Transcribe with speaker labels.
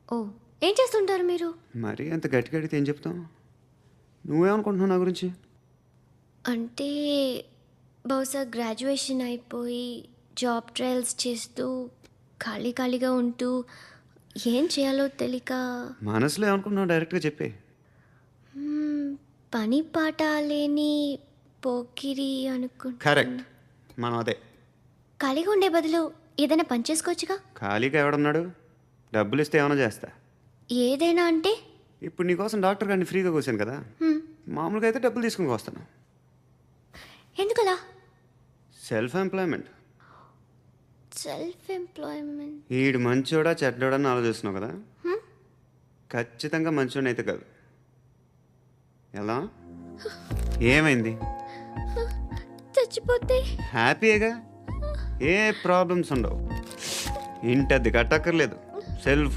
Speaker 1: ఓ, ఏం చేస్తుంటారు మీరు?
Speaker 2: మరీ అంత గట్టి గడితే ఏం చెప్తాం? నువ్వేమనుకుంటున్నావు నా గురించి?
Speaker 1: అంటే బహుశా గ్రాడ్యుయేషన్ అయిపోయి జాబ్ ట్రయల్స్ చేస్తూ ఖాళీగా ఉంటూ ఏం చేయాలో తెలియక
Speaker 2: మనసులో ఏమనుకుంటున్నావు డైరెక్ట్గా చెప్పే.
Speaker 1: మ్మ్, పని పాట లేని పోకిరి అనుకుంటా.
Speaker 2: కరెక్ట్, మనం అదే.
Speaker 1: ఖాళీగా ఉండే బదులు ఏదైనా పని చేసుకోవచ్చుగా.
Speaker 2: ఖాళీగా ఎవడన్నాడు? డబ్బులు ఇస్తే ఏమైనా చేస్తా.
Speaker 1: ఏదైనా అంటే
Speaker 2: ఇప్పుడు నీకోసం డాక్టర్ గారిని ఫ్రీగా కూర్చాను కదా,
Speaker 1: హ్మ్,
Speaker 2: మామూలుగా అయితే డబ్బులు తీసుకుని వస్తాను.
Speaker 1: ఎందుకలా?
Speaker 2: Self employment.
Speaker 1: Self employment.
Speaker 2: ఈడు మంచోడా చెడ్డోడా అని ఆలోచిస్తున్నావు కదా, ఖచ్చితంగా మంచోడని అయితే కాదు. ఎలా? ఏమైంది?
Speaker 1: చచ్చిపోతే
Speaker 2: హ్యాపీగా, ఏ ప్రాబ్లమ్స్ ఉండవు. ఇంటద్ది కట్టక్కర్లేదు, సెల్ఫ్